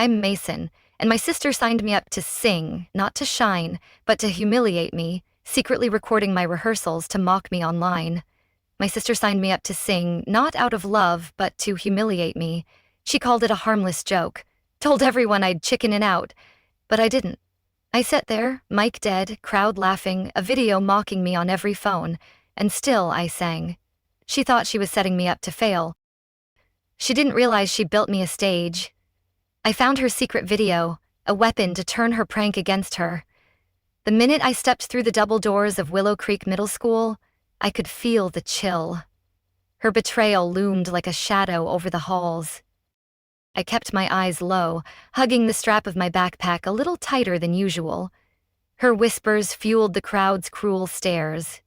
I'm Mason, and my sister signed me up to sing, not to shine, but to humiliate me, secretly recording my rehearsals to mock me online. My sister signed me up to sing, not out of love, but to humiliate me. She called it a harmless joke, told everyone I'd chickening out, but I didn't. I sat there, mic dead, crowd laughing, a video mocking me on every phone, and still I sang. She thought she was setting me up to fail. She didn't realize she built me a stage. I found her secret video, a weapon to turn her prank against her. The minute I stepped through the double doors of Willow Creek Middle School, I could feel the chill. Her betrayal loomed like a shadow over the halls. I kept my eyes low, hugging the strap of my backpack a little tighter than usual. Her whispers fueled the crowd's cruel stares.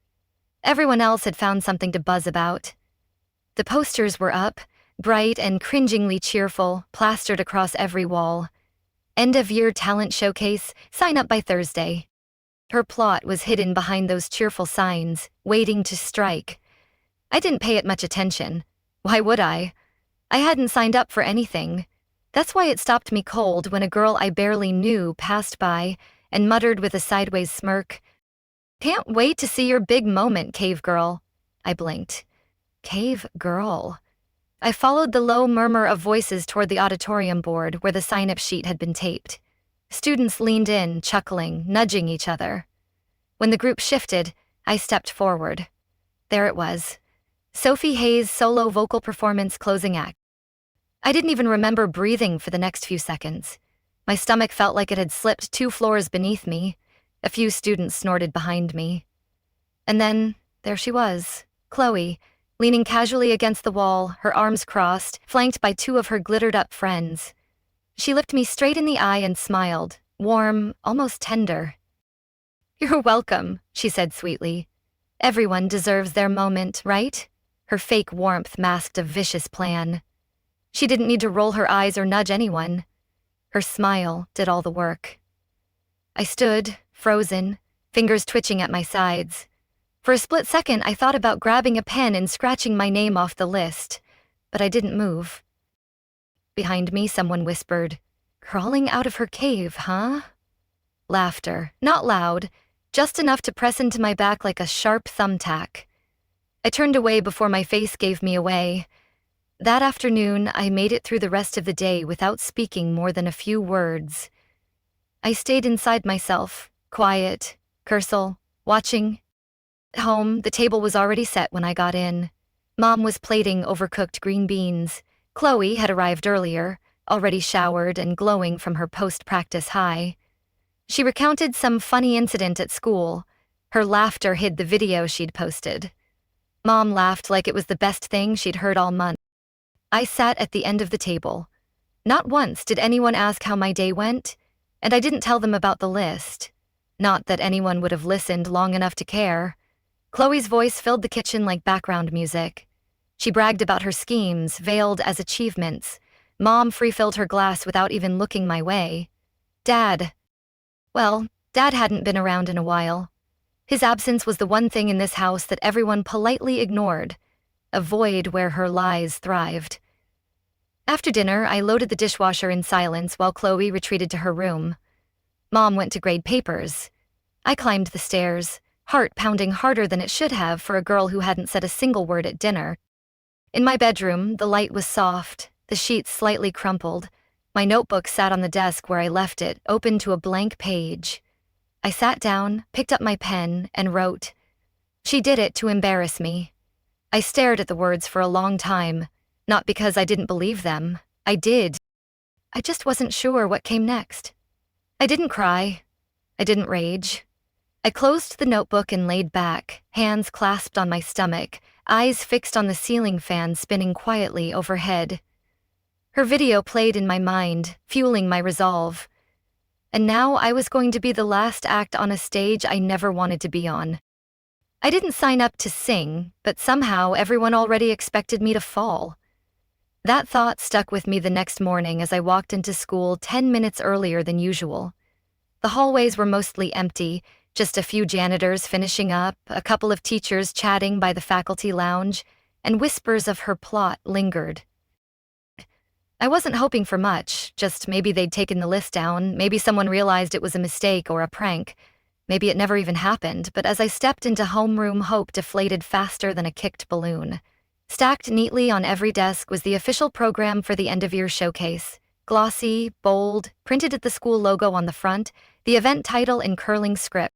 Everyone else had found something to buzz about. The posters were up, bright and cringingly cheerful, plastered across every wall. End-of-year talent showcase, sign up by Thursday. Her plot was hidden behind those cheerful signs, waiting to strike. I didn't pay it much attention. Why would I? I hadn't signed up for anything. That's why it stopped me cold when a girl I barely knew passed by and muttered with a sideways smirk, "Can't wait to see your big moment, cave girl." I blinked. Cave girl. I followed the low murmur of voices toward the auditorium board where the sign-up sheet had been taped. Students leaned in, chuckling, nudging each other. When the group shifted, I stepped forward. There it was. Sophie Hayes' solo vocal performance closing act. I didn't even remember breathing for the next few seconds. My stomach felt like it had slipped 2 floors beneath me. A few students snorted behind me. And then, there she was, Chloe, leaning casually against the wall, her arms crossed, flanked by 2 of her glittered-up friends. She looked me straight in the eye and smiled, warm, almost tender. "You're welcome," she said sweetly. "Everyone deserves their moment, right?" Her fake warmth masked a vicious plan. She didn't need to roll her eyes or nudge anyone. Her smile did all the work. I stood, frozen, fingers twitching at my sides. For a split second, I thought about grabbing a pen and scratching my name off the list, but I didn't move. Behind me, someone whispered, "Crawling out of her cave, huh?" Laughter, not loud, just enough to press into my back like a sharp thumbtack. I turned away before my face gave me away. That afternoon, I made it through the rest of the day without speaking more than a few words. I stayed inside myself, quiet, cursal, watching. At home, the table was already set when I got in. Mom was plating overcooked green beans. Chloe had arrived earlier, already showered and glowing from her post-practice high. She recounted some funny incident at school. Her laughter hid the video she'd posted. Mom laughed like it was the best thing she'd heard all month. I sat at the end of the table. Not once did anyone ask how my day went, and I didn't tell them about the list. Not that anyone would have listened long enough to care. Chloe's voice filled the kitchen like background music. She bragged about her schemes, veiled as achievements. Mom free-filled her glass without even looking my way. Dad hadn't been around in a while. His absence was the one thing in this house that everyone politely ignored, a void where her lies thrived. After dinner, I loaded the dishwasher in silence while Chloe retreated to her room. Mom went to grade papers. I climbed the stairs, heart pounding harder than it should have for a girl who hadn't said a single word at dinner. In my bedroom, the light was soft, the sheets slightly crumpled. My notebook sat on the desk where I left it, open to a blank page. I sat down, picked up my pen, and wrote. She did it to embarrass me. I stared at the words for a long time, not because I didn't believe them. I did. I just wasn't sure what came next. I didn't cry. I didn't rage. I closed the notebook and laid back, hands clasped on my stomach, eyes fixed on the ceiling fan spinning quietly overhead. Her video played in my mind, fueling my resolve. And now I was going to be the last act on a stage I never wanted to be on. I didn't sign up to sing, but somehow everyone already expected me to fall. That thought stuck with me the next morning as I walked into school 10 minutes earlier than usual. The hallways were mostly empty, just a few janitors finishing up, a couple of teachers chatting by the faculty lounge, and whispers of her plot lingered. I wasn't hoping for much, just maybe they'd taken the list down, maybe someone realized it was a mistake or a prank. Maybe it never even happened, but as I stepped into homeroom, hope deflated faster than a kicked balloon. Stacked neatly on every desk was the official program for the end-of-year showcase. Glossy, bold, printed at the school logo on the front, the event title in curling script.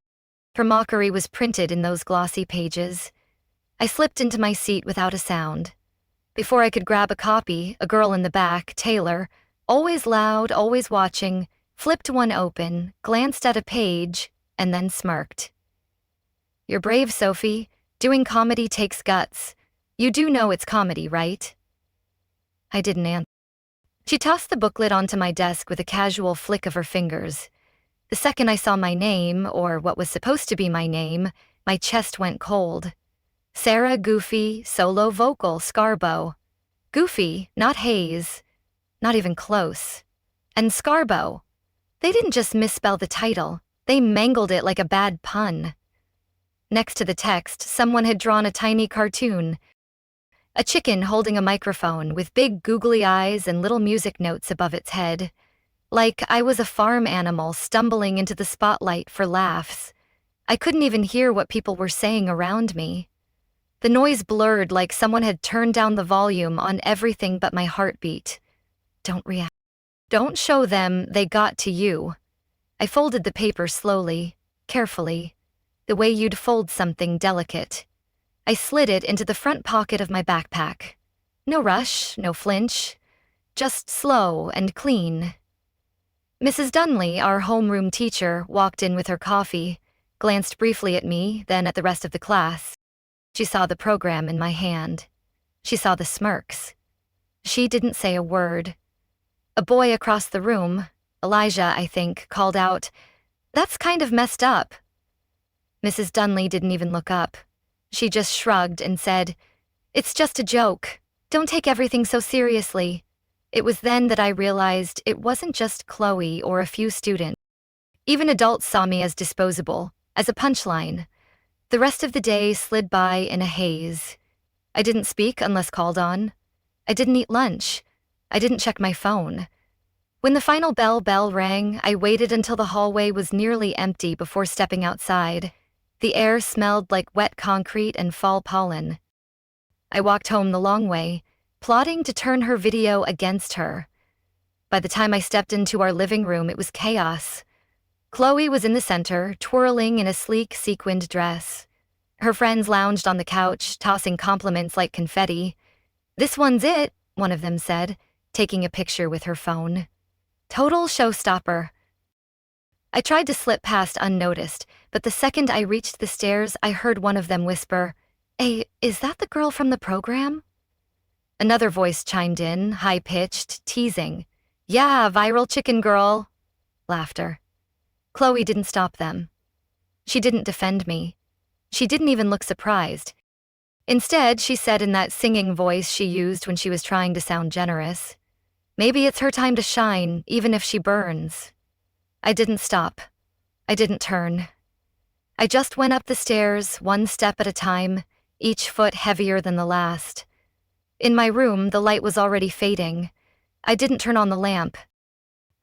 For mockery was printed in those glossy pages. I slipped into my seat without a sound. Before I could grab a copy, a girl in the back, Taylor, always loud, always watching, flipped one open, glanced at a page, and then smirked. "You're brave, Sophie. Doing comedy takes guts. You do know it's comedy, right?" I didn't answer. She tossed the booklet onto my desk with a casual flick of her fingers. The second I saw my name, or what was supposed to be my name, my chest went cold. Sarah Goofy, solo vocal, Scarbo. Goofy, not Hayes. Not even close. And Scarbo. They didn't just misspell the title, they mangled it like a bad pun. Next to the text, someone had drawn a tiny cartoon. A chicken holding a microphone with big googly eyes and little music notes above its head. Like I was a farm animal stumbling into the spotlight for laughs. I couldn't even hear what people were saying around me. The noise blurred like someone had turned down the volume on everything but my heartbeat. Don't react. Don't show them they got to you. I folded the paper slowly, carefully, the way you'd fold something delicate. I slid it into the front pocket of my backpack. No rush, no flinch, just slow and clean. Mrs. Dunley, our homeroom teacher, walked in with her coffee, glanced briefly at me, then at the rest of the class. She saw the program in my hand. She saw the smirks. She didn't say a word. A boy across the room, Elijah, I think, called out, "That's kind of messed up." Mrs. Dunley didn't even look up. She just shrugged and said, "It's just a joke. Don't take everything so seriously." It was then that I realized it wasn't just Chloe or a few students. Even adults saw me as disposable, as a punchline. The rest of the day slid by in a haze. I didn't speak unless called on. I didn't eat lunch. I didn't check my phone. When the final bell rang, I waited until the hallway was nearly empty before stepping outside. The air smelled like wet concrete and fall pollen. I walked home the long way, plotting to turn her video against her. By the time I stepped into our living room, it was chaos. Chloe was in the center, twirling in a sleek sequined dress. Her friends lounged on the couch, tossing compliments like confetti. "This one's it," one of them said, taking a picture with her phone. "Total showstopper." I tried to slip past unnoticed, but the second I reached the stairs, I heard one of them whisper, "Hey, is that the girl from the program?" Another voice chimed in, high-pitched, teasing. "Yeah, viral chicken girl." Laughter. Chloe didn't stop them. She didn't defend me. She didn't even look surprised. Instead, she said in that singing voice she used when she was trying to sound generous, "Maybe it's her time to shine, even if she burns." I didn't stop. I didn't turn. I just went up the stairs, one step at a time, each foot heavier than the last. In my room, the light was already fading. I didn't turn on the lamp.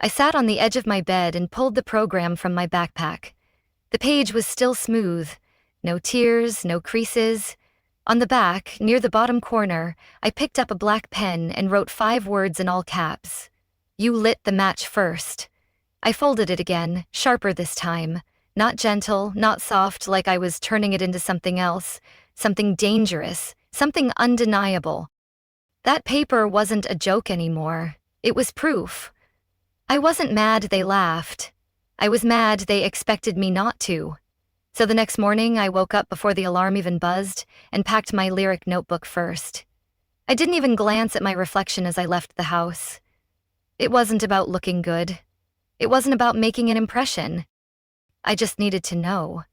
I sat on the edge of my bed and pulled the program from my backpack. The page was still smooth. No tears, no creases. On the back, near the bottom corner, I picked up a black pen and wrote 5 words in all caps. "You lit the match first." I folded it again, sharper this time. Not gentle, not soft like I was turning it into something else, something dangerous, something undeniable. That paper wasn't a joke anymore. It was proof. I wasn't mad they laughed. I was mad they expected me not to. So the next morning, I woke up before the alarm even buzzed and packed my lyric notebook first. I didn't even glance at my reflection as I left the house. It wasn't about looking good. It wasn't about making an impression. I just needed to know.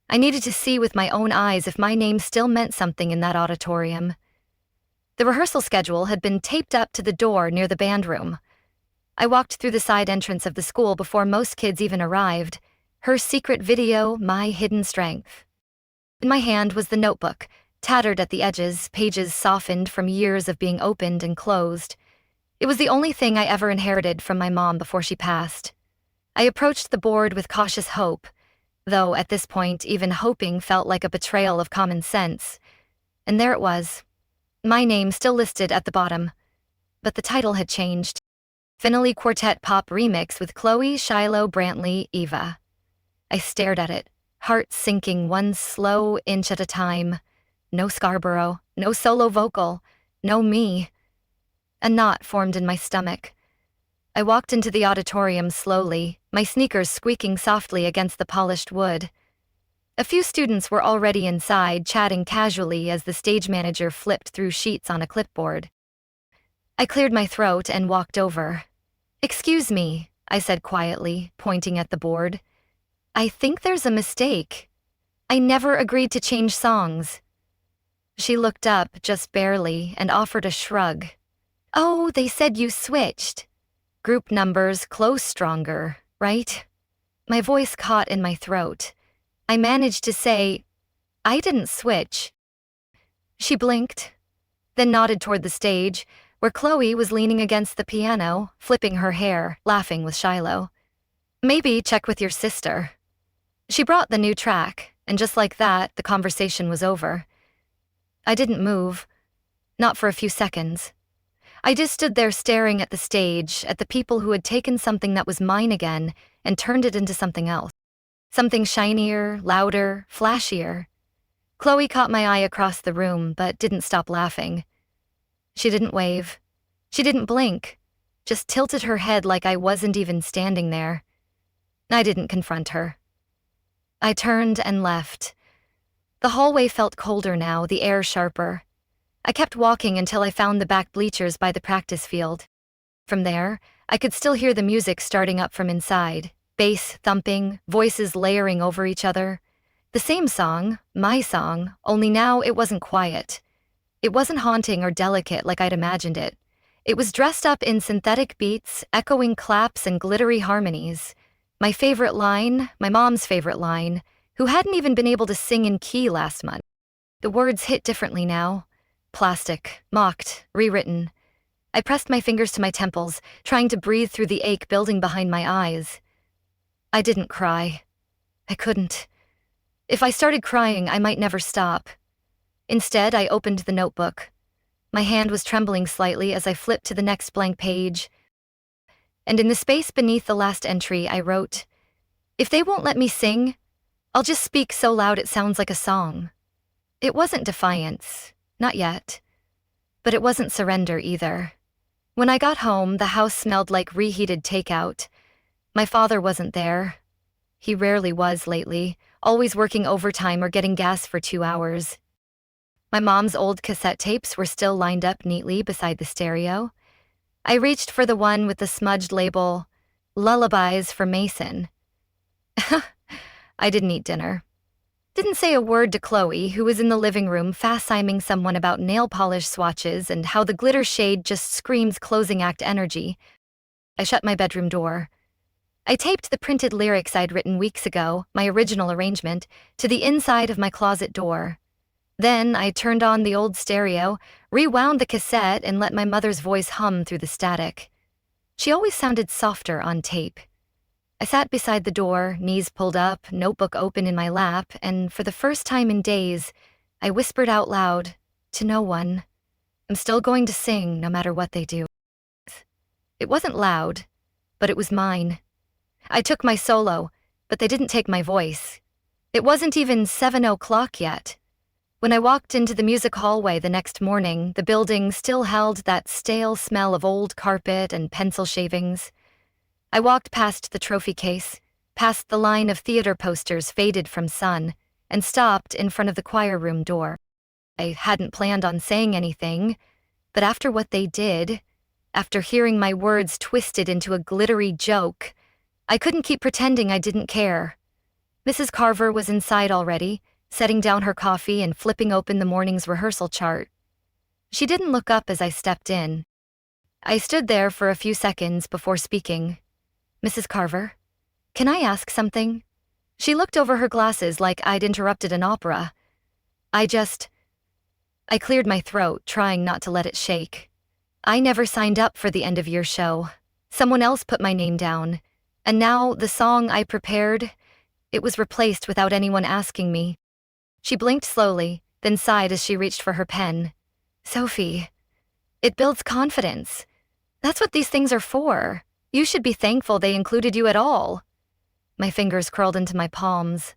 I needed to see with my own eyes if my name still meant something in that auditorium. The rehearsal schedule had been taped up to the door near the band room. I walked through the side entrance of the school before most kids even arrived. Her secret video, my hidden strength. In my hand was the notebook, tattered at the edges, pages softened from years of being opened and closed. It was the only thing I ever inherited from my mom before she passed. I approached the board with cautious hope, though at this point even hoping felt like a betrayal of common sense. And there it was. My name still listed at the bottom, but the title had changed. Finale Quartet Pop Remix with Chloe, Shiloh, Brantley, Eva. I stared at it, heart sinking one slow inch at a time. No Scarborough, no solo vocal, no me. A knot formed in my stomach. I walked into the auditorium slowly, my sneakers squeaking softly against the polished wood. A few students were already inside, chatting casually as the stage manager flipped through sheets on a clipboard. I cleared my throat and walked over. "Excuse me," I said quietly, pointing at the board. "I think there's a mistake. I never agreed to change songs." She looked up, just barely, and offered a shrug. "Oh, they said you switched. Group numbers close stronger, right?" My voice caught in my throat. I managed to say, "I didn't switch." She blinked, then nodded toward the stage, where Chloe was leaning against the piano, flipping her hair, laughing with Shiloh. "Maybe check with your sister." She brought the new track, and just like that, the conversation was over. I didn't move, not for a few seconds. I just stood there staring at the stage, at the people who had taken something that was mine again and turned it into something else. Something shinier, louder, flashier. Chloe caught my eye across the room, but didn't stop laughing. She didn't wave. She didn't blink, just tilted her head like I wasn't even standing there. I didn't confront her. I turned and left. The hallway felt colder now, the air sharper. I kept walking until I found the back bleachers by the practice field. From there, I could still hear the music starting up from inside. Bass thumping, voices layering over each other. The same song, my song, only now it wasn't quiet. It wasn't haunting or delicate like I'd imagined it. It was dressed up in synthetic beats, echoing claps and glittery harmonies. My favorite line, my mom's favorite line, who hadn't even been able to sing in key last month. The words hit differently now. Plastic, mocked, rewritten. I pressed my fingers to my temples, trying to breathe through the ache building behind my eyes. I didn't cry. I couldn't. If I started crying, I might never stop. Instead, I opened the notebook. My hand was trembling slightly as I flipped to the next blank page. And in the space beneath the last entry, I wrote, "If they won't let me sing, I'll just speak so loud it sounds like a song." It wasn't defiance, not yet. But it wasn't surrender either. When I got home, the house smelled like reheated takeout. My father wasn't there. He rarely was lately, always working overtime or getting gas for 2 hours. My mom's old cassette tapes were still lined up neatly beside the stereo. I reached for the one with the smudged label, "Lullabies for Mason." I didn't eat dinner. Didn't say a word to Chloe, who was in the living room fast-siming someone about nail polish swatches and how the glitter shade just screams closing act energy. I shut my bedroom door. I taped the printed lyrics I'd written weeks ago, my original arrangement, to the inside of my closet door. Then I turned on the old stereo, rewound the cassette, and let my mother's voice hum through the static. She always sounded softer on tape. I sat beside the door, knees pulled up, notebook open in my lap, and for the first time in days, I whispered out loud, to no one, "I'm still going to sing no matter what they do." It wasn't loud, but it was mine. I took my solo, but they didn't take my voice. It wasn't even 7 o'clock yet. When I walked into the music hallway the next morning, the building still held that stale smell of old carpet and pencil shavings. I walked past the trophy case, past the line of theater posters faded from sun, and stopped in front of the choir room door. I hadn't planned on saying anything, but after what they did, after hearing my words twisted into a glittery joke, I couldn't keep pretending I didn't care. Mrs. Carver was inside already, setting down her coffee and flipping open the morning's rehearsal chart. She didn't look up as I stepped in. I stood there for a few seconds before speaking. "Mrs. Carver, can I ask something?" She looked over her glasses like I'd interrupted an opera. I cleared my throat, trying not to let it shake. I never signed up for the end-of-year show. Someone else put my name down. And now, the song I prepared, it was replaced without anyone asking me. She blinked slowly, then sighed as she reached for her pen. Sophie, it builds confidence. That's what these things are for. You should be thankful they included you at all. My fingers curled into my palms.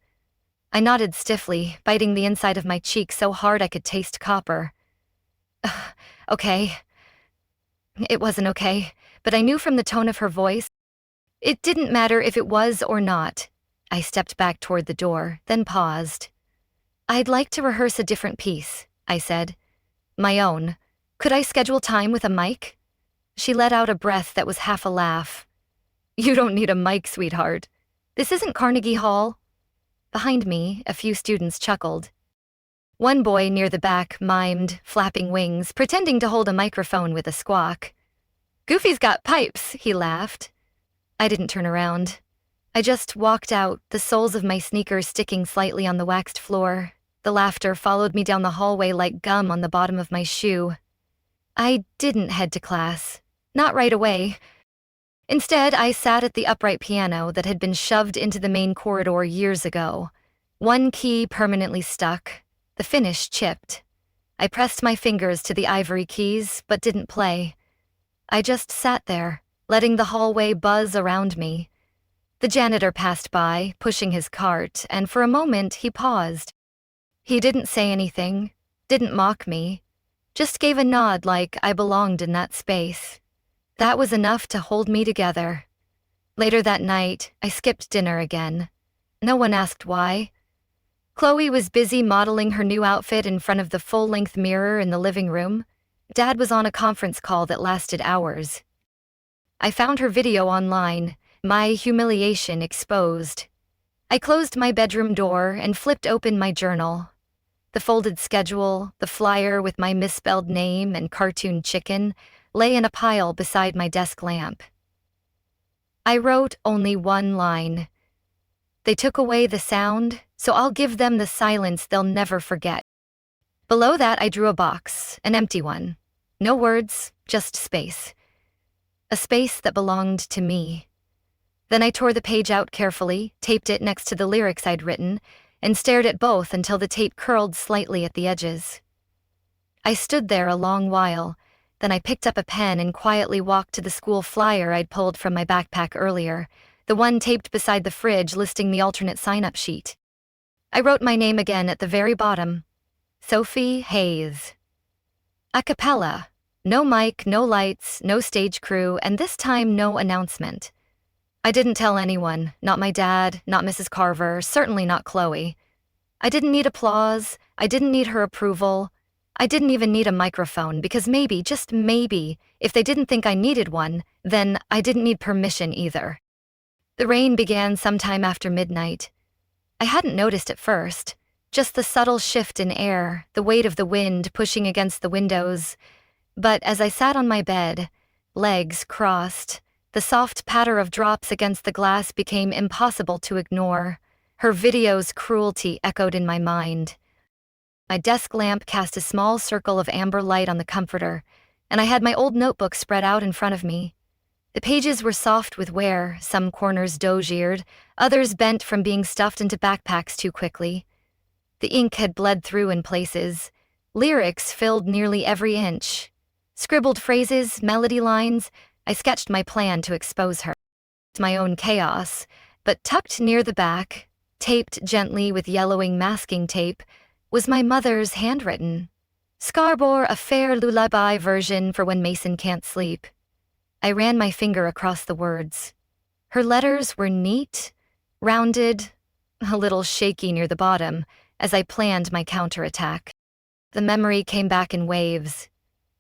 I nodded stiffly, biting the inside of my cheek so hard I could taste copper. Okay. It wasn't okay, but I knew from the tone of her voice. It didn't matter if it was or not. I stepped back toward the door, then paused. I'd like to rehearse a different piece, I said. My own. Could I schedule time with a mic? She let out a breath that was half a laugh. You don't need a mic, sweetheart. This isn't Carnegie Hall. Behind me, a few students chuckled. One boy near the back mimed, flapping wings, pretending to hold a microphone with a squawk. Goofy's got pipes, he laughed. I didn't turn around. I just walked out, the soles of my sneakers sticking slightly on the waxed floor. The laughter followed me down the hallway like gum on the bottom of my shoe. I didn't head to class. Not right away. Instead, I sat at the upright piano that had been shoved into the main corridor years ago. One key permanently stuck, the finish chipped. I pressed my fingers to the ivory keys, but didn't play. I just sat there, letting the hallway buzz around me. The janitor passed by, pushing his cart, and for a moment he paused. He didn't say anything, didn't mock me, just gave a nod like I belonged in that space. That was enough to hold me together. Later that night, I skipped dinner again. No one asked why. Chloe was busy modeling her new outfit in front of the full-length mirror in the living room. Dad was on a conference call that lasted hours. I found her video online, my humiliation exposed. I closed my bedroom door and flipped open my journal. The folded schedule, the flyer with my misspelled name and cartoon chicken, lay in a pile beside my desk lamp. I wrote only one line. They took away the sound, so I'll give them the silence they'll never forget. Below that, I drew a box, an empty one. No words, just space. A space that belonged to me. Then I tore the page out carefully, taped it next to the lyrics I'd written, and stared at both until the tape curled slightly at the edges. I stood there a long while. Then I picked up a pen and quietly walked to the school flyer I'd pulled from my backpack earlier, the one taped beside the fridge listing the alternate sign-up sheet. I wrote my name again at the very bottom. Sophie Hayes. A cappella. No mic, no lights, no stage crew, and this time no announcement. I didn't tell anyone, not my dad, not Mrs. Carver, certainly not Chloe. I didn't need applause, I didn't need her approval. I didn't even need a microphone because maybe, just maybe, if they didn't think I needed one, then I didn't need permission either. The rain began sometime after midnight. I hadn't noticed at first, just the subtle shift in air, the weight of the wind pushing against the windows. But as I sat on my bed, legs crossed, the soft patter of drops against the glass became impossible to ignore. Her video's cruelty echoed in my mind. My desk lamp cast a small circle of amber light on the comforter, and I had my old notebook spread out in front of me. The pages were soft with wear, some corners dog-eared, others bent from being stuffed into backpacks too quickly. The ink had bled through in places. Lyrics filled nearly every inch. Scribbled phrases, melody lines, I sketched my plan to expose her. My own chaos, but tucked near the back, taped gently with yellowing masking tape, was my mother's handwritten. Scarborough, a fair lullaby version for when Mason can't sleep. I ran my finger across the words. Her letters were neat, rounded, a little shaky near the bottom, as I planned my counterattack. The memory came back in waves.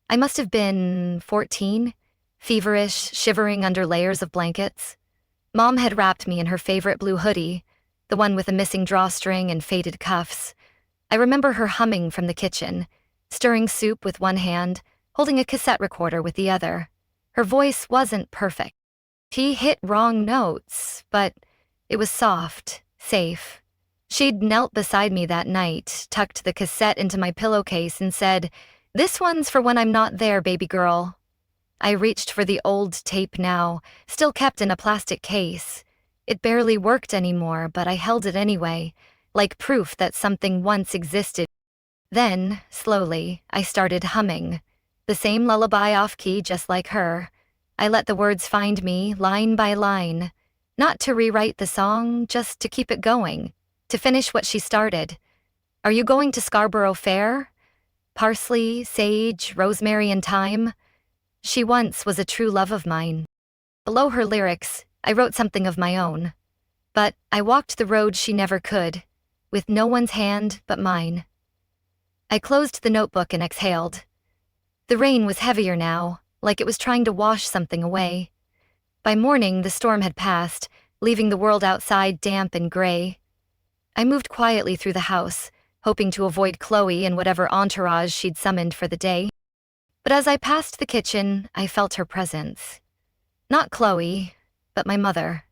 I must have been 14, feverish, shivering under layers of blankets. Mom had wrapped me in her favorite blue hoodie, the one with a missing drawstring and faded cuffs. I remember her humming from the kitchen, stirring soup with one hand, holding a cassette recorder with the other. Her voice wasn't perfect. She hit wrong notes, but it was soft, safe. She'd knelt beside me that night, tucked the cassette into my pillowcase and said, "This one's for when I'm not there, baby girl." I reached for the old tape now, still kept in a plastic case. It barely worked anymore, but I held it anyway, like proof that something once existed. Then, slowly, I started humming. The same lullaby off-key just like her. I let the words find me, line by line. Not to rewrite the song, just to keep it going. To finish what she started. Are you going to Scarborough Fair? Parsley, sage, rosemary and thyme. She once was a true love of mine. Below her lyrics, I wrote something of my own. But I walked the road she never could, with no one's hand but mine. I closed the notebook and exhaled. The rain was heavier now, like it was trying to wash something away. By morning, the storm had passed, leaving the world outside damp and gray. I moved quietly through the house, hoping to avoid Chloe and whatever entourage she'd summoned for the day. But as I passed the kitchen, I felt her presence. Not Chloe, but my mother.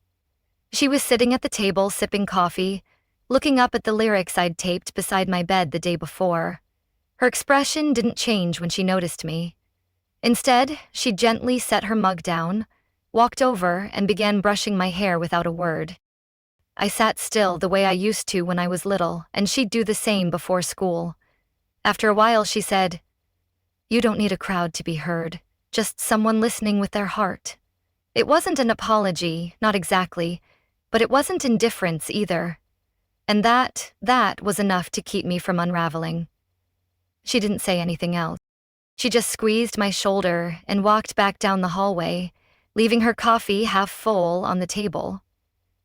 She was sitting at the table sipping coffee, looking up at the lyrics I'd taped beside my bed the day before. Her expression didn't change when she noticed me. Instead, she gently set her mug down, walked over, and began brushing my hair without a word. I sat still the way I used to when I was little, and she'd do the same before school. After a while, she said, "You don't need a crowd to be heard, just someone listening with their heart." It wasn't an apology, not exactly, but it wasn't indifference either. And that was enough to keep me from unraveling. She didn't say anything else. She just squeezed my shoulder and walked back down the hallway, leaving her coffee half full on the table.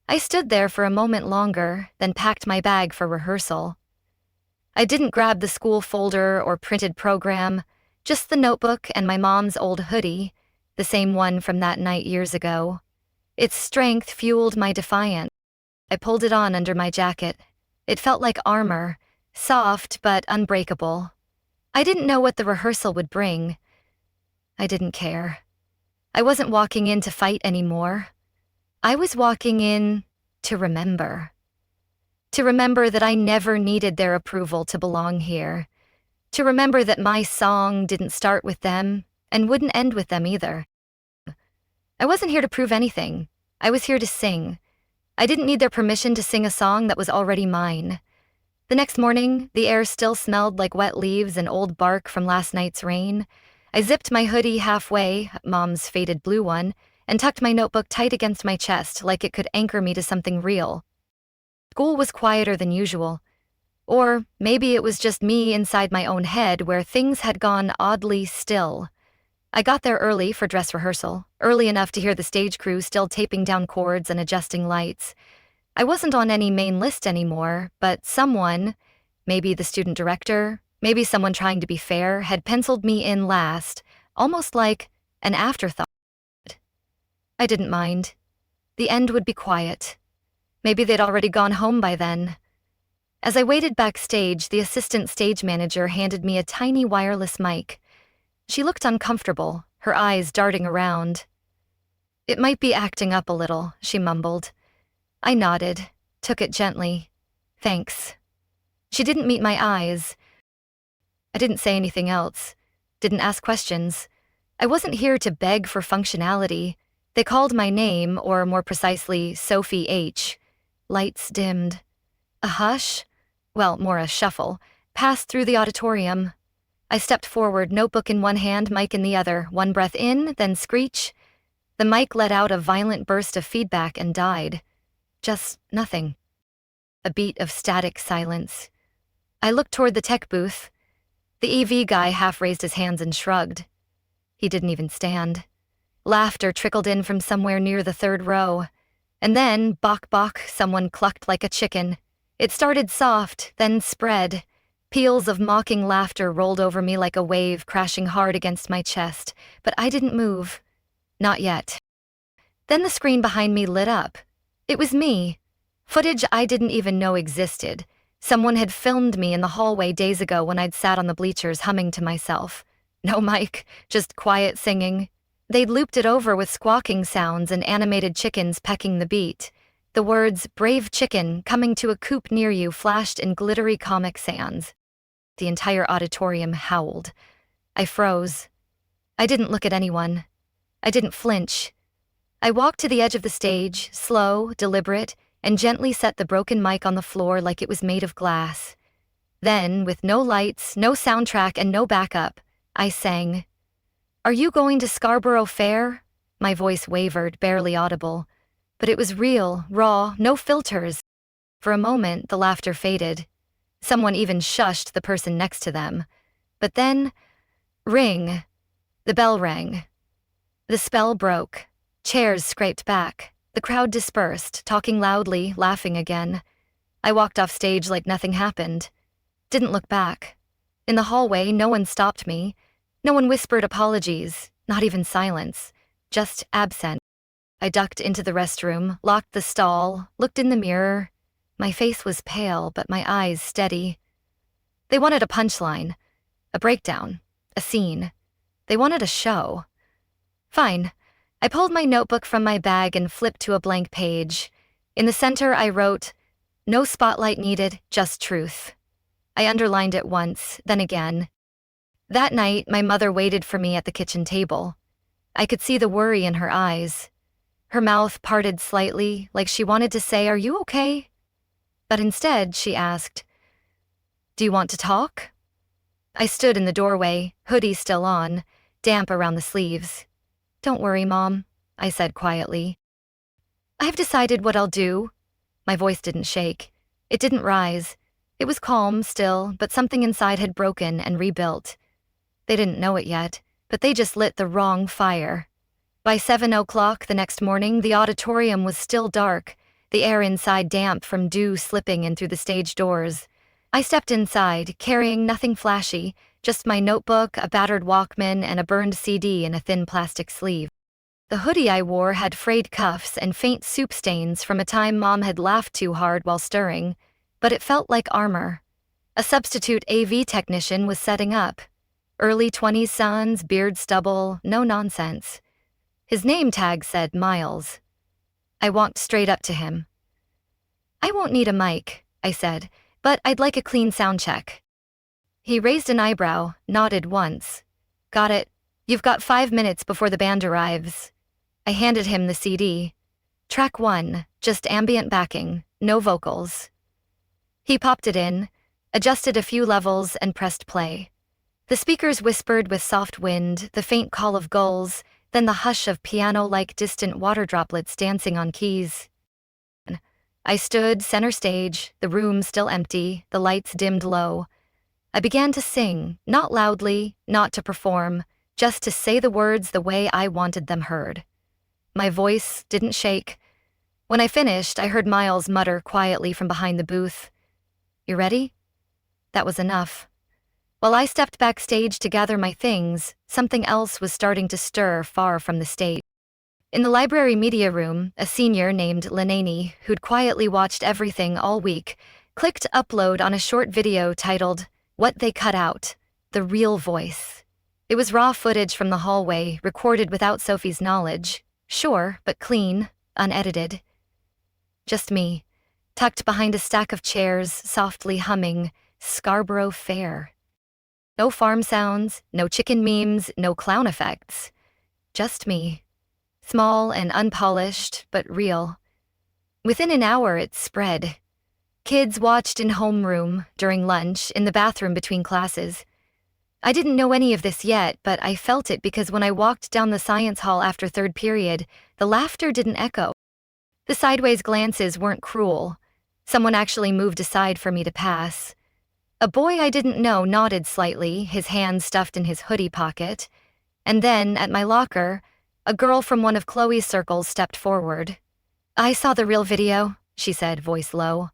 I stood there for a moment longer, then packed my bag for rehearsal. I didn't grab the school folder or printed program, just the notebook and my mom's old hoodie, the same one from that night years ago. Its strength fueled my defiance. I pulled it on under my jacket. It felt like armor, soft but unbreakable. I didn't know what the rehearsal would bring. I didn't care. I wasn't walking in to fight anymore. I was walking in to remember. To remember that I never needed their approval to belong here. To remember that my song didn't start with them and wouldn't end with them either. I wasn't here to prove anything. I was here to sing. I didn't need their permission to sing a song that was already mine. The next morning, the air still smelled like wet leaves and old bark from last night's rain. I zipped my hoodie halfway, Mom's faded blue one, and tucked my notebook tight against my chest like it could anchor me to something real. School was quieter than usual. Or maybe it was just me inside my own head where things had gone oddly still. I got there early for dress rehearsal, early enough to hear the stage crew still taping down cords and adjusting lights. I wasn't on any main list anymore, but someone, maybe the student director, maybe someone trying to be fair, had penciled me in last, almost like an afterthought. I didn't mind. The end would be quiet. Maybe they'd already gone home by then. As I waited backstage, the assistant stage manager handed me a tiny wireless mic. She looked uncomfortable, her eyes darting around. "It might be acting up a little," she mumbled. I nodded, took it gently. "Thanks." She didn't meet my eyes. I didn't say anything else, didn't ask questions. I wasn't here to beg for functionality. They called my name, or more precisely, Sophie H. Lights dimmed. A hush, well, more a shuffle, passed through the auditorium. I stepped forward, notebook in one hand, mic in the other, one breath in, then screech. The mic let out a violent burst of feedback and died. Just nothing. A beat of static silence. I looked toward the tech booth. The EV guy half raised his hands and shrugged. He didn't even stand. Laughter trickled in from somewhere near the third row. And then, bok bok, someone clucked like a chicken. It started soft, then spread. Peals of mocking laughter rolled over me like a wave crashing hard against my chest, but I didn't move. Not yet. Then the screen behind me lit up. It was me. Footage I didn't even know existed. Someone had filmed me in the hallway days ago when I'd sat on the bleachers humming to myself. No mic, just quiet singing. They'd looped it over with squawking sounds and animated chickens pecking the beat. The words, "brave chicken, coming to a coop near you," flashed in glittery Comic Sans. The entire auditorium howled. I froze. I didn't look at anyone. I didn't flinch. I walked to the edge of the stage, slow, deliberate, and gently set the broken mic on the floor like it was made of glass. Then, with no lights, no soundtrack, and no backup, I sang. "Are you going to Scarborough Fair?" My voice wavered, barely audible. But it was real, raw, no filters. For a moment, the laughter faded. Someone even shushed the person next to them. But then, ring. The bell rang. The spell broke. Chairs scraped back. The crowd dispersed, talking loudly, laughing again. I walked off stage like nothing happened. Didn't look back. In the hallway, no one stopped me. No one whispered apologies, not even silence. Just absent. I ducked into the restroom, locked the stall, looked in the mirror. My face was pale, but my eyes steady. They wanted a punchline, a breakdown, a scene. They wanted a show. Fine. I pulled my notebook from my bag and flipped to a blank page. In the center, I wrote, "No spotlight needed, just truth." I underlined it once, then again. That night, my mother waited for me at the kitchen table. I could see the worry in her eyes. Her mouth parted slightly, like she wanted to say, "Are you okay?" But instead, she asked, "Do you want to talk?" I stood in the doorway, hoodie still on, damp around the sleeves. "Don't worry, Mom," I said quietly. "I've decided what I'll do." My voice didn't shake. It didn't rise. It was calm still, but something inside had broken and rebuilt. They didn't know it yet, but they just lit the wrong fire. By 7 o'clock the next morning, the auditorium was still dark, the air inside damp from dew slipping in through the stage doors. I stepped inside, carrying nothing flashy, just my notebook, a battered Walkman, and a burned CD in a thin plastic sleeve. The hoodie I wore had frayed cuffs and faint soup stains from a time Mom had laughed too hard while stirring, but it felt like armor. A substitute AV technician was setting up. Early 20s sons, beard stubble, no nonsense. His name tag said Miles. I walked straight up to him. "I won't need a mic," I said, "but I'd like a clean sound check." He raised an eyebrow, nodded once. "Got it. You've got 5 minutes before the band arrives." I handed him the CD. Track 1, just ambient backing, no vocals. He popped it in, adjusted a few levels, and pressed play. The speakers whispered with soft wind, the faint call of gulls, then the hush of piano-like distant water droplets dancing on keys. I stood center stage, the room still empty, the lights dimmed low. I began to sing, not loudly, not to perform, just to say the words the way I wanted them heard. My voice didn't shake. When I finished, I heard Miles mutter quietly from behind the booth, "You ready?" That was enough. While I stepped backstage to gather my things, something else was starting to stir far from the stage. In the library media room, a senior named Lenani, who'd quietly watched everything all week, clicked upload on a short video titled, "What They Cut Out, The Real Voice." It was raw footage from the hallway, recorded without Sophie's knowledge. Sure, but clean, unedited. Just me, tucked behind a stack of chairs, softly humming, "Scarborough Fair." No farm sounds, no chicken memes, no clown effects. Just me. Small and unpolished, but real. Within an hour, it spread. Kids watched in homeroom, during lunch, in the bathroom between classes. I didn't know any of this yet, but I felt it because when I walked down the science hall after third period, the laughter didn't echo. The sideways glances weren't cruel. Someone actually moved aside for me to pass. A boy I didn't know nodded slightly, his hand stuffed in his hoodie pocket. And then, at my locker, a girl from one of Chloe's circles stepped forward. "I saw the real video," she said, voice low.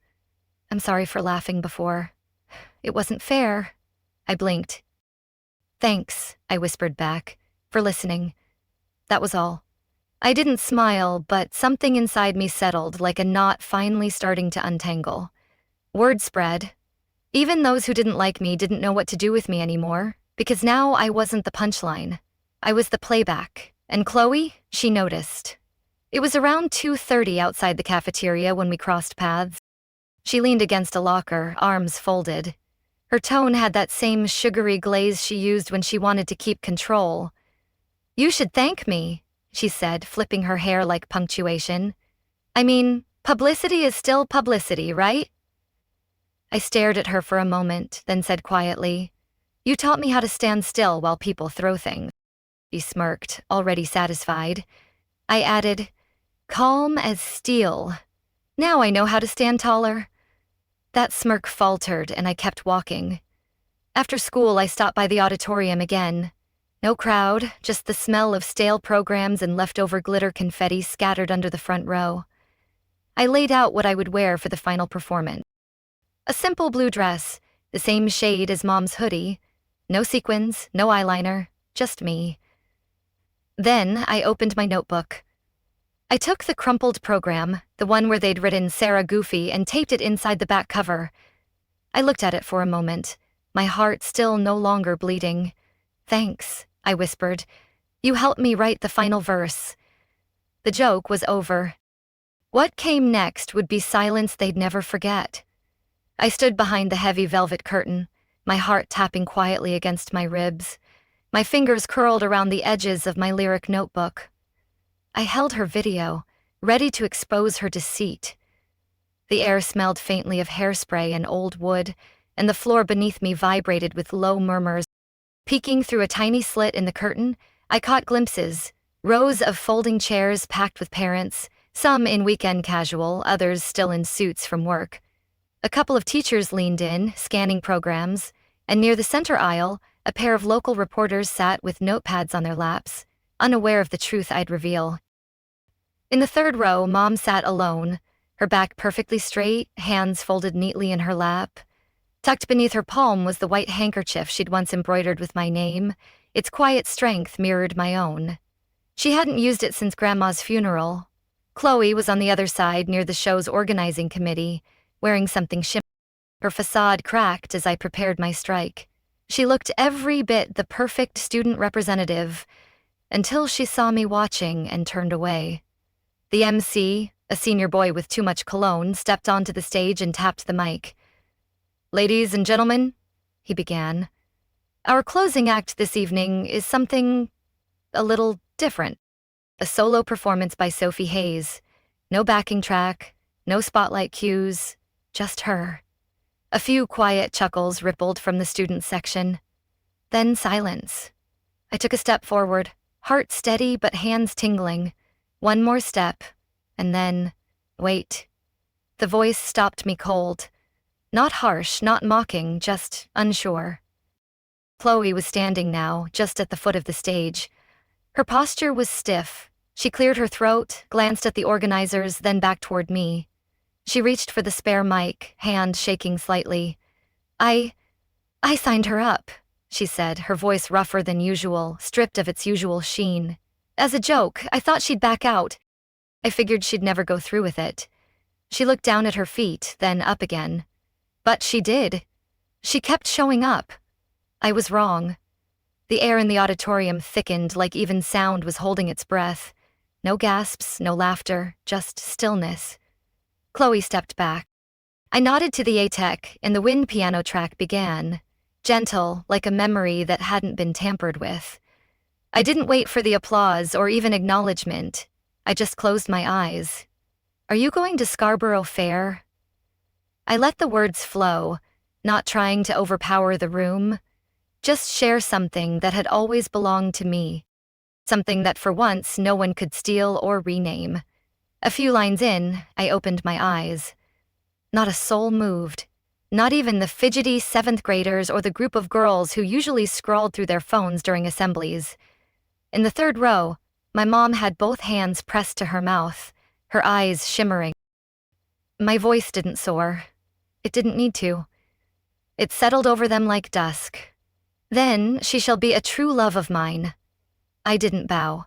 "I'm sorry for laughing before. It wasn't fair." I blinked. "Thanks," I whispered back, "for listening." That was all. I didn't smile, but something inside me settled like a knot finally starting to untangle. Word spread. Even those who didn't like me didn't know what to do with me anymore, because now I wasn't the punchline. I was the playback, and Chloe, she noticed. It was around 2:30 outside the cafeteria when we crossed paths. She leaned against a locker, arms folded. Her tone had that same sugary glaze she used when she wanted to keep control. "You should thank me." she said, flipping her hair like punctuation. I mean, publicity is still publicity, right? I stared at her for a moment, then said quietly, You taught me how to stand still while people throw things. She smirked, already satisfied. I added, Calm as steel. Now I know how to stand taller. That smirk faltered, and I kept walking. After school, I stopped by the auditorium again. No crowd, just the smell of stale programs and leftover glitter confetti scattered under the front row. I laid out what I would wear for the final performance. A simple blue dress, the same shade as Mom's hoodie. No sequins, no eyeliner, just me. Then I opened my notebook. I took the crumpled program, the one where they'd written Sarah Goofy, and taped it inside the back cover. I looked at it for a moment, my heart still no longer bleeding. Thanks, I whispered. You helped me write the final verse. The joke was over. What came next would be silence they'd never forget. I stood behind the heavy velvet curtain, my heart tapping quietly against my ribs, my fingers curled around the edges of my lyric notebook. I held her video, ready to expose her deceit. The air smelled faintly of hairspray and old wood, and the floor beneath me vibrated with low murmurs. Peeking through a tiny slit in the curtain, I caught glimpses, rows of folding chairs packed with parents, some in weekend casual, others still in suits from work. A couple of teachers leaned in, scanning programs, and near the center aisle, a pair of local reporters sat with notepads on their laps, unaware of the truth I'd reveal. In the third row, Mom sat alone, her back perfectly straight, hands folded neatly in her lap. Tucked beneath her palm was the white handkerchief she'd once embroidered with my name. Its quiet strength mirrored my own. She hadn't used it since Grandma's funeral. Chloe was on the other side near the show's organizing committee, wearing something shimmering. Her facade cracked as I prepared my strike. She looked every bit the perfect student representative, until she saw me watching and turned away. The MC, a senior boy with too much cologne, stepped onto the stage and tapped the mic. Ladies and gentlemen, he began, our closing act this evening is something a little different. A solo performance by Sophie Hayes. No backing track, no spotlight cues, just her. A few quiet chuckles rippled from the student section. Then silence. I took a step forward, heart steady but hands tingling. One more step, and then, wait. The voice stopped me cold. Not harsh, not mocking, just unsure. Chloe was standing now, just at the foot of the stage. Her posture was stiff. She cleared her throat, glanced at the organizers, then back toward me. She reached for the spare mic, hand shaking slightly. I signed her up, she said, her voice rougher than usual, stripped of its usual sheen. As a joke, I thought she'd back out. I figured she'd never go through with it. She looked down at her feet, then up again. But she did. She kept showing up. I was wrong. The air in the auditorium thickened like even sound was holding its breath. No gasps, no laughter, just stillness. Chloe stepped back. I nodded to the A-Tech, and the wind piano track began, gentle, like a memory that hadn't been tampered with. I didn't wait for the applause or even acknowledgement. I just closed my eyes. Are you going to Scarborough Fair? I let the words flow, not trying to overpower the room. Just share something that had always belonged to me. Something that for once no one could steal or rename. A few lines in, I opened my eyes. Not a soul moved. Not even the fidgety 7th graders or the group of girls who usually scrawled through their phones during assemblies. In the third row, my mom had both hands pressed to her mouth, her eyes shimmering. My voice didn't soar. It didn't need to. It settled over them like dusk. Then she shall be a true love of mine. I didn't bow.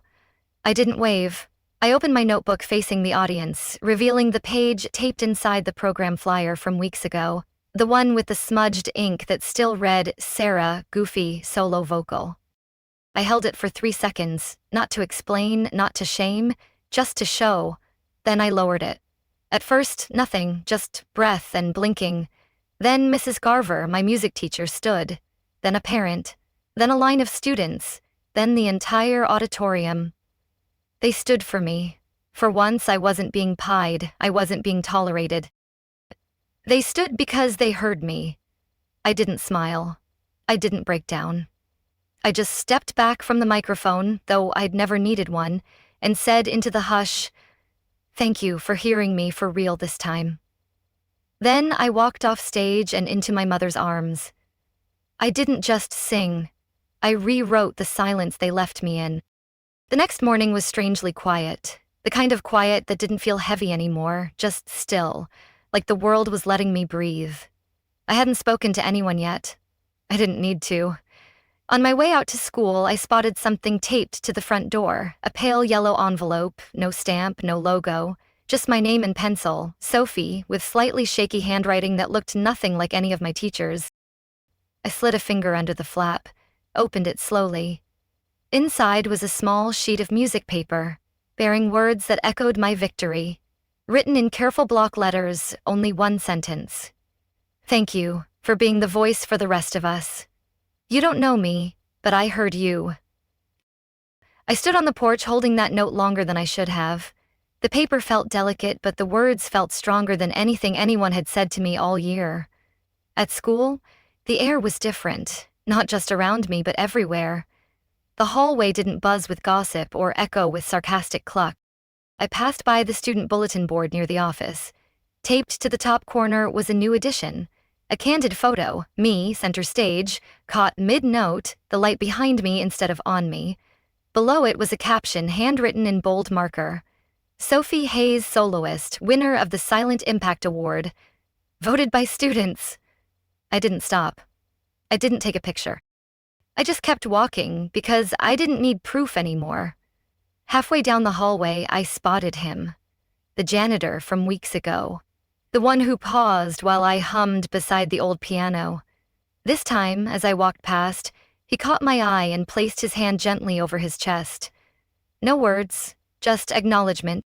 I didn't wave. I opened my notebook facing the audience, revealing the page taped inside the program flyer from weeks ago, the one with the smudged ink that still read Sarah Goofy solo vocal. I held it for 3 seconds, not to explain, not to shame, just to show. Then I lowered it. At first, nothing, just breath and blinking. Then Mrs. Garver, my music teacher, stood. Then a parent. Then a line of students. Then the entire auditorium. They stood for me. For once, I wasn't being pied, I wasn't being tolerated. They stood because they heard me. I didn't smile. I didn't break down. I just stepped back from the microphone, though I'd never needed one, and said into the hush, "Thank you for hearing me for real this time." Then I walked off stage and into my mother's arms. I didn't just sing. I rewrote the silence they left me in. The next morning was strangely quiet, the kind of quiet that didn't feel heavy anymore, just still, like the world was letting me breathe. I hadn't spoken to anyone yet. I didn't need to. On my way out to school, I spotted something taped to the front door, a pale yellow envelope, no stamp, no logo, just my name in pencil, Sophie, with slightly shaky handwriting that looked nothing like any of my teachers. I slid a finger under the flap, opened it slowly. Inside was a small sheet of music paper, bearing words that echoed my victory. Written in careful block letters, only one sentence. "Thank you for being the voice for the rest of us. You don't know me, but I heard you." I stood on the porch holding that note longer than I should have. The paper felt delicate, but the words felt stronger than anything anyone had said to me all year. At school, the air was different, not just around me, but everywhere. The hallway didn't buzz with gossip or echo with sarcastic cluck. I passed by the student bulletin board near the office. Taped to the top corner was a new edition. A candid photo, me, center stage, caught mid-note, the light behind me instead of on me. Below it was a caption handwritten in bold marker. "Sophie Hayes Soloist, winner of the Silent Impact Award. Voted by students." I didn't stop. I didn't take a picture. I just kept walking because I didn't need proof anymore. Halfway down the hallway, I spotted him. The janitor from weeks ago. The one who paused while I hummed beside the old piano. This time, as I walked past, he caught my eye and placed his hand gently over his chest. No words, just acknowledgement.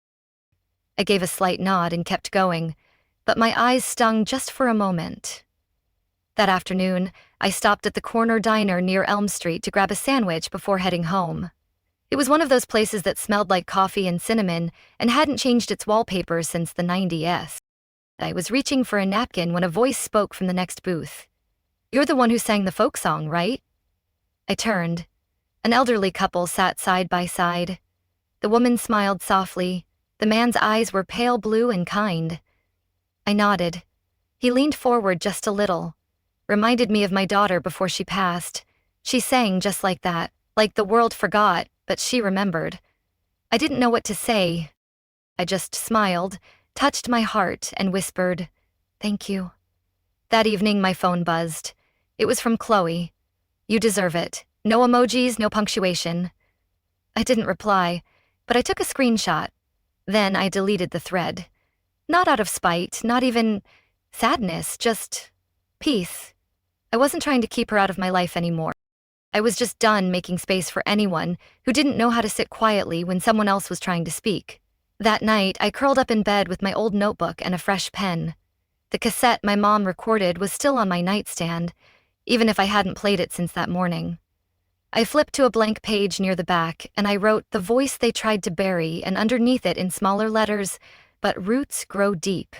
I gave a slight nod and kept going, but my eyes stung just for a moment. That afternoon, I stopped at the corner diner near Elm Street to grab a sandwich before heading home. It was one of those places that smelled like coffee and cinnamon and hadn't changed its wallpaper since the 90s. I was reaching for a napkin when a voice spoke from the next booth. "You're the one who sang the folk song, right?" I turned. An elderly couple sat side by side. The woman smiled softly. The man's eyes were pale blue and kind. I nodded. He leaned forward just a little. Reminded me of my daughter before she passed. She sang just like that, like the world forgot, but she remembered. I didn't know what to say. I just smiled, touched my heart, and whispered, "Thank you." That evening, my phone buzzed. It was from Chloe. "You deserve it. No emojis, no punctuation." I didn't reply, but I took a screenshot. Then I deleted the thread. Not out of spite, not even sadness, just peace. I wasn't trying to keep her out of my life anymore. I was just done making space for anyone who didn't know how to sit quietly when someone else was trying to speak. That night, I curled up in bed with my old notebook and a fresh pen. The cassette my mom recorded was still on my nightstand, even if I hadn't played it since that morning. I flipped to a blank page near the back, and I wrote "The voice they tried to bury," and underneath it in smaller letters, "But roots grow deep."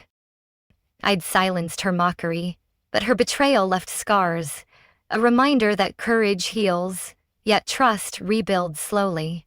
I'd silenced her mockery, but her betrayal left scars, a reminder that courage heals, yet trust rebuilds slowly.